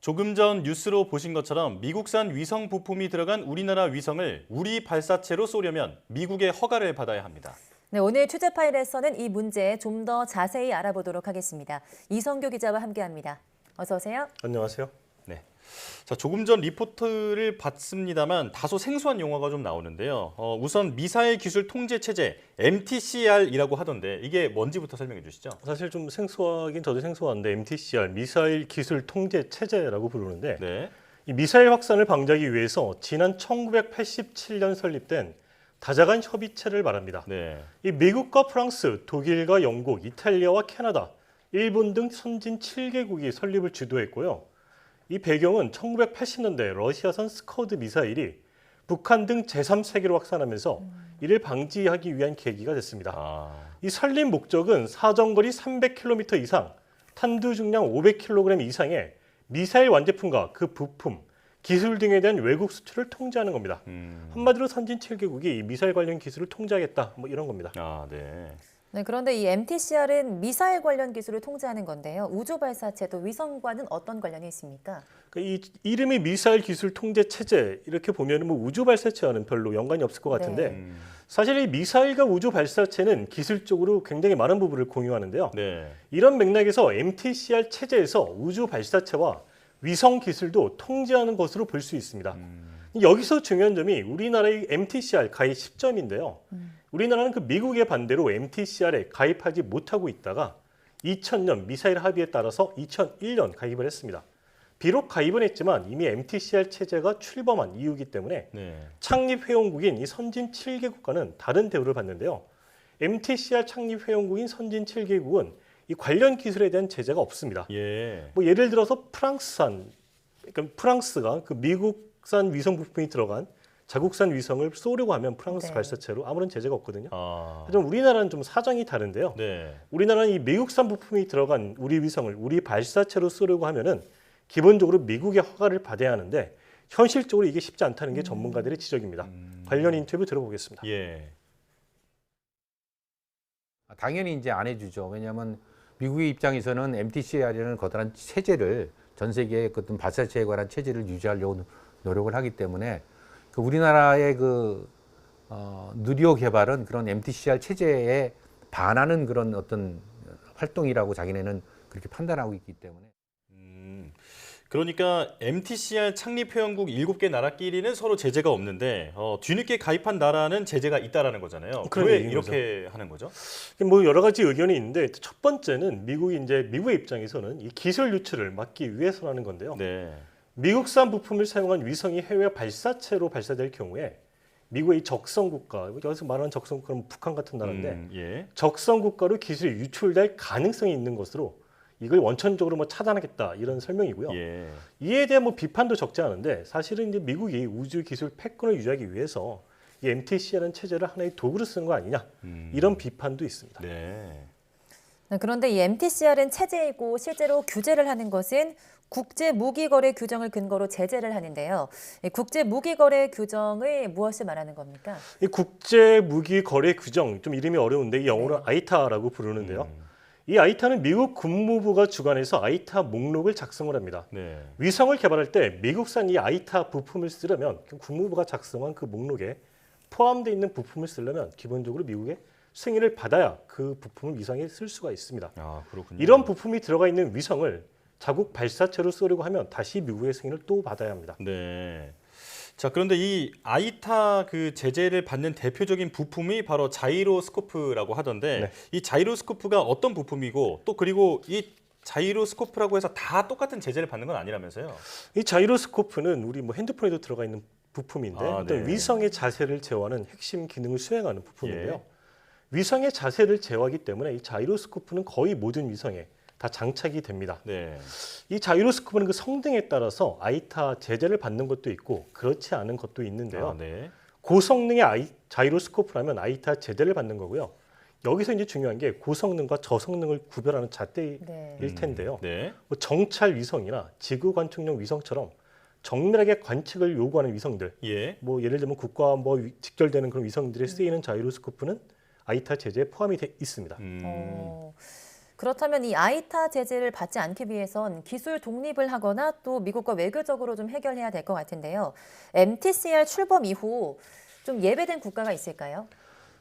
조금 전 뉴스로 보신 것처럼 미국산 위성 부품이 들어간 우리나라 위성을 우리 발사체로 쏘려면 미국의 허가를 받아야 합니다. 네, 오늘 취재 파일에서는 이 문제 좀 더 자세히 알아보도록 하겠습니다. 이성규 기자와 함께합니다. 어서 오세요. 안녕하세요. 네. 자, 조금 전 리포트를 봤습니다만 다소 생소한 용어가 좀 나오는데요. 우선 미사일 기술 통제 체제 MTCR이라고 하던데 이게 뭔지부터 설명해 주시죠. 사실 좀 생소하긴 저도 생소한데 MTCR, 미사일 기술 통제 체제라고 부르는데 네. 이 미사일 확산을 방지하기 위해서 지난 1987년 설립된 다자간 협의체를 말합니다. 네. 이 미국과 프랑스, 독일과 영국, 이탈리아와 캐나다, 일본 등 선진 7개국이 설립을 주도했고요. 이 배경은 1980년대 러시아산 스커드 미사일이 북한 등 제3세계로 확산하면서 이를 방지하기 위한 계기가 됐습니다. 이 설립 목적은 사정거리 300km 이상, 탄두 중량 500kg 이상의 미사일 완제품과 그 부품, 기술 등에 대한 외국 수출을 통제하는 겁니다. 한마디로 선진 7개국이 미사일 관련 기술을 통제하겠다, 뭐 이런 겁니다. 네. 네, 그런데 이 MTCR은 미사일 관련 기술을 통제하는 건데요. 우주 발사체도 위성과는 어떤 관련이 있습니까? 이 이름이 미사일 기술 통제 체제 이렇게 보면 뭐 우주 발사체와는 별로 연관이 없을 것 같은데 네. 사실 이 미사일과 우주 발사체는 기술적으로 굉장히 많은 부분을 공유하는데요. 네. 이런 맥락에서 MTCR 체제에서 우주 발사체와 위성 기술도 통제하는 것으로 볼 수 있습니다. 여기서 중요한 점이 우리나라의 MTCR 가입 시점인데요. 우리나라는 그 미국의 반대로 MTCR에 가입하지 못하고 있다가 2000년 미사일 합의에 따라서 2001년 가입을 했습니다. 비록 가입은 했지만 이미 MTCR 체제가 출범한 이유이기 때문에 네. 창립 회원국인 이 선진 7개국과는 다른 대우를 받는데요. MTCR 창립 회원국인 선진 7개국은 이 관련 기술에 대한 제재가 없습니다. 예. 뭐 예를 들어서 그러니까 프랑스가 그 미국산 위성 부품이 들어간 자국산 위성을 쏘려고 하면 프랑스 네. 발사체로 아무런 제재가 없거든요. 아. 하지만 우리나라는 좀 사정이 다른데요. 네. 우리나라는 이 미국산 부품이 들어간 우리 위성을 우리 발사체로 쏘려고 하면은 기본적으로 미국의 허가를 받아야 하는데 현실적으로 이게 쉽지 않다는 게 전문가들의 지적입니다. 관련 인터뷰 들어보겠습니다. 예. 당연히 이제 안 해주죠. 왜냐하면 미국의 입장에서는 MTCR이라는 거대한 체제를 전 세계의 어떤 발사체에 관한 체제를 유지하려고 노력을 하기 때문에 그 우리나라의 누리호 개발은 그런 MTCR 체제에 반하는 그런 어떤 활동이라고 자기네는 그렇게 판단하고 있기 때문에. 그러니까 MTCR 창립 회원국 7개 나라끼리는 서로 제재가 없는데 뒤늦게 가입한 나라는 제재가 있다라는 거잖아요. 그런 왜 얘기인 이렇게 하는 거죠? 뭐 여러 가지 의견이 있는데 첫 번째는 미국의 입장에서는 이 기술 유출을 막기 위해서라는 건데요. 네. 미국산 부품을 사용한 위성이 해외 발사체로 발사될 경우에 미국의 적성 국가, 여기서 말하는 적성 국가는 북한 같은 나라인데 예. 적성 국가로 기술이 유출될 가능성이 있는 것으로 이걸 원천적으로 뭐 차단하겠다 이런 설명이고요. 예. 이에 대한 뭐 비판도 적지 않은데 사실은 이제 미국이 우주 기술 패권을 유지하기 위해서 이 MTC라는 체제를 하나의 도구로 쓰는 거 아니냐 이런 비판도 있습니다. 네. 네, 그런데 이 MTCR은 체제이고 실제로 규제를 하는 것은 국제 무기 거래 규정을 근거로 제재를 하는데요. 이 국제 무기 거래 규정을 무엇을 말하는 겁니까? 이 국제 무기 거래 규정 좀 이름이 어려운데 이 영어로 네. 아이타라고 부르는데요. 이 아이타는 미국 국무부가 주관해서 아이타 목록을 작성을 합니다. 네. 위성을 개발할 때 미국산 이 아이타 부품을 쓰려면 국무부가 작성한 그 목록에 포함되어 있는 부품을 쓰려면 기본적으로 미국의 승인을 받아야 그 부품을 위성에 쓸 수가 있습니다. 아, 그렇군요. 이런 부품이 들어가 있는 위성을 자국 발사체로 쏘려고 하면 다시 미국의 승인을 또 받아야 합니다. 네. 자, 그런데 이 아이타 그 제재를 받는 대표적인 부품이 바로 자이로스코프라고 하던데 네. 이 자이로스코프가 어떤 부품이고 또 그리고 이 자이로스코프라고 해서 다 똑같은 제재를 받는 건 아니라면서요? 이 자이로스코프는 우리 뭐 핸드폰에도 들어가 있는 부품인데 어떤 네. 위성의 자세를 제어하는 핵심 기능을 수행하는 부품인데요. 예. 위성의 자세를 제어하기 때문에 이 자이로스코프는 거의 모든 위성에 다 장착이 됩니다. 네. 이 자이로스코프는 그 성능에 따라서 아이타 제재를 받는 것도 있고 그렇지 않은 것도 있는데요. 네. 고성능의 자이로스코프라면 아이타 제재를 받는 거고요. 여기서 이제 중요한 게 고성능과 저성능을 구별하는 잣대일 네. 텐데요. 네. 뭐 정찰 위성이나 지구 관측용 위성처럼 정밀하게 관측을 요구하는 위성들, 예. 뭐 예를 들면 국가와 뭐 직결되는 그런 위성들에 쓰이는 자이로스코프는 아이타 제재에 포함이 돼 있습니다. 어, 그렇다면 이 아이타 제재를 받지 않기 위해선 기술 독립을 하거나 또 미국과 외교적으로 좀 해결해야 될 것 같은데요. MTCR 출범 이후 좀 예배된 국가가 있을까요?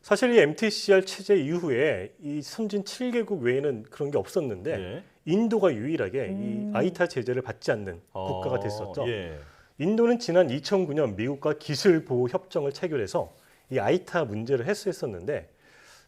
사실 이 MTCR 체제 이후에 이 선진 7개국 외에는 그런 게 없었는데 예. 인도가 유일하게 이 아이타 제재를 받지 않는 국가가 됐었죠. 예. 인도는 지난 2009년 미국과 기술 보호 협정을 체결해서 이 아이타 문제를 해소했었는데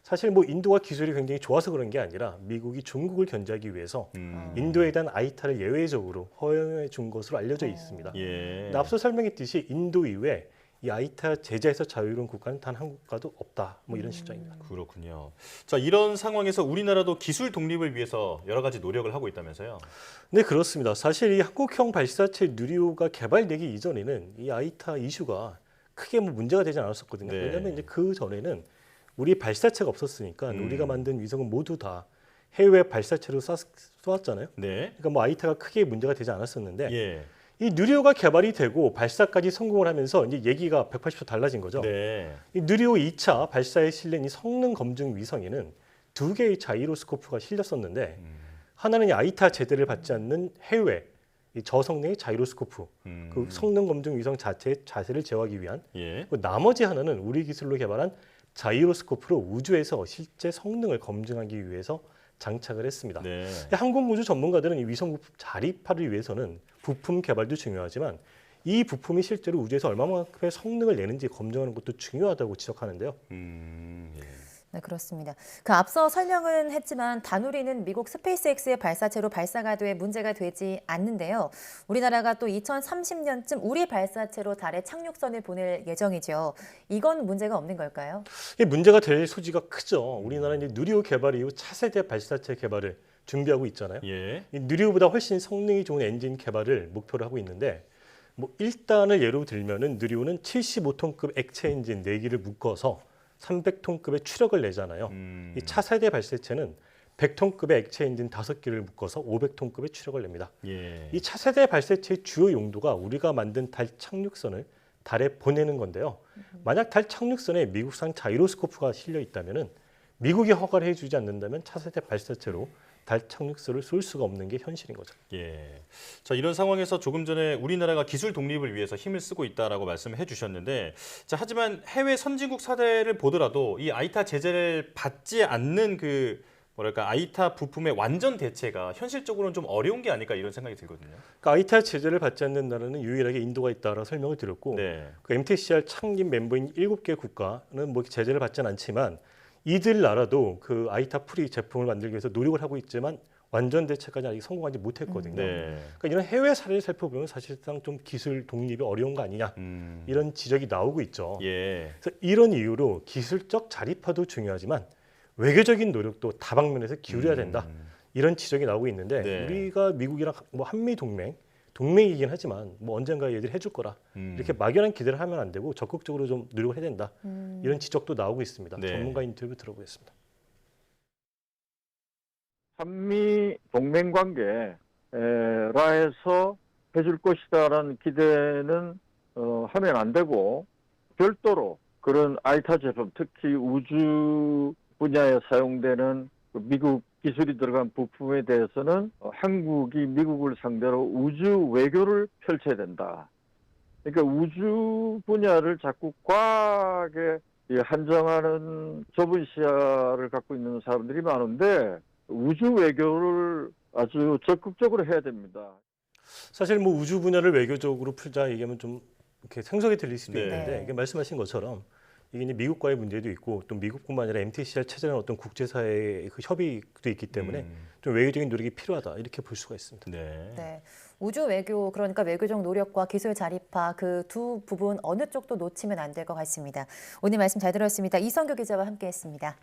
사실 뭐 인도가 기술이 굉장히 좋아서 그런 게 아니라 미국이 중국을 견제하기 위해서 인도에 대한 아이타를 예외적으로 허용해 준 것으로 알려져 있습니다. 예. 근데 앞서 설명했듯이 인도 이외에 이 아이타 제재에서 자유로운 국가는 단 한 국가도 없다. 뭐 이런 실정입니다. 그렇군요. 자, 이런 상황에서 우리나라도 기술 독립을 위해서 여러 가지 노력을 하고 있다면서요? 네, 그렇습니다. 사실 이 한국형 발사체 누리호가 개발되기 이전에는 이 아이타 이슈가 크게 뭐 문제가 되지 않았었거든요. 네. 왜냐하면 이제 그 전에는 우리 발사체가 없었으니까 우리가 만든 위성은 모두 다 해외 발사체로 쏘았잖아요. 네. 그러니까 뭐 아이타가 크게 문제가 되지 않았었는데 예. 이 누리호가 개발이 되고 발사까지 성공을 하면서 이제 얘기가 180도 달라진 거죠. 네. 이 누리호 2차 발사에 실린 이 성능 검증 위성에는 2개의 자이로스코프가 실렸었는데 하나는 이 아이타 제재를 받지 않는 해외 이 저성능의 자이로스코프, 그 성능 검증 위성 자체의 자세를 제어하기 위한 예. 그 나머지 하나는 우리 기술로 개발한 자이로스코프로 우주에서 실제 성능을 검증하기 위해서 장착을 했습니다. 네. 항공우주 전문가들은 이 위성 부품 자립화를 위해서는 부품 개발도 중요하지만 이 부품이 실제로 우주에서 얼마만큼의 성능을 내는지 검증하는 것도 중요하다고 지적하는데요. 예. 네, 그렇습니다. 그 앞서 설명은 했지만 다누리는 미국 스페이스X의 발사체로 발사가 돼 문제가 되지 않는데요. 우리나라가 또 2030년쯤 우리 발사체로 달에 착륙선을 보낼 예정이죠. 이건 문제가 없는 걸까요? 이 문제가 될 소지가 크죠. 우리나라는 이제 누리호 개발 이후 차세대 발사체 개발을 준비하고 있잖아요. 예. 이 누리호보다 훨씬 성능이 좋은 엔진 개발을 목표로 하고 있는데 뭐 일단을 예로 들면은 누리호는 75톤급 액체 엔진 4기를 묶어서 300톤급의 추력을 내잖아요. 이 차세대 발사체는 100톤급의 액체 엔진 5개를 묶어서 500톤급의 추력을 냅니다. 예. 이 차세대 발사체의 주요 용도가 우리가 만든 달 착륙선을 달에 보내는 건데요. 만약 달 착륙선에 미국산 자이로스코프가 실려 있다면은 미국이 허가를 해주지 않는다면 차세대 발사체로 달 착륙선을 쏠 수가 없는 게 현실인 거죠. 예. 자, 이런 상황에서 조금 전에 우리나라가 기술 독립을 위해서 힘을 쓰고 있다라고 말씀해 주셨는데, 자, 하지만 해외 선진국 사례를 보더라도 이 아이타 제재를 받지 않는 그 뭐랄까 아이타 부품의 완전 대체가 현실적으로는 좀 어려운 게 아닐까 이런 생각이 들거든요. 그러니까 아이타 제재를 받지 않는 나라는 유일하게 인도가 있다라고 설명을 드렸고, 네. 그 MTCR 창립 멤버인 7개 국가는 뭐 제재를 받지는 않지만 이들 나라도 그 아이타 프리 제품을 만들기 위해서 노력을 하고 있지만 완전 대체까지 아직 성공하지 못했거든요. 네. 그러니까 이런 해외 사례를 살펴보면 사실상 좀 기술 독립이 어려운 거 아니냐 이런 지적이 나오고 있죠. 예. 그래서 이런 이유로 기술적 자립화도 중요하지만 외교적인 노력도 다방면에서 기울여야 된다. 이런 지적이 나오고 있는데 네. 우리가 미국이랑 뭐 한미 동맹이긴 하지만 뭐 언젠가 얘들이 해줄 거라 이렇게 막연한 기대를 하면 안 되고 적극적으로 좀 노력을 해야 된다. 이런 지적도 나오고 있습니다. 네. 전문가 인터뷰 들어보겠습니다. 한미 동맹 관계라 해서 해줄 것이다라는 기대는 하면 안 되고 별도로 그런 아이타 제품, 특히 우주 분야에 사용되는 미국 기술이 들어간 부품에 대해서는 한국이 미국을 상대로 우주 외교를 펼쳐야 된다. 그러니까 우주 분야를 자꾸 과하게 한정하는 좁은 시야를 갖고 있는 사람들이 많은데 우주 외교를 아주 적극적으로 해야 됩니다. 사실 뭐 우주 분야를 외교적으로 풀자 얘기하면 좀 이렇게 생소하게 들릴 수도 네. 있는데 이게 말씀하신 것처럼 이게 이제 미국과의 문제도 있고 또 미국뿐만 아니라 MTCR 체제라는 어떤 국제사회의 그 협의도 있기 때문에 좀 외교적인 노력이 필요하다 이렇게 볼 수가 있습니다. 네. 네. 우주 외교, 그러니까 외교적 노력과 기술 자립화 그 두 부분 어느 쪽도 놓치면 안 될 것 같습니다. 오늘 말씀 잘 들었습니다. 이성규 기자와 함께했습니다.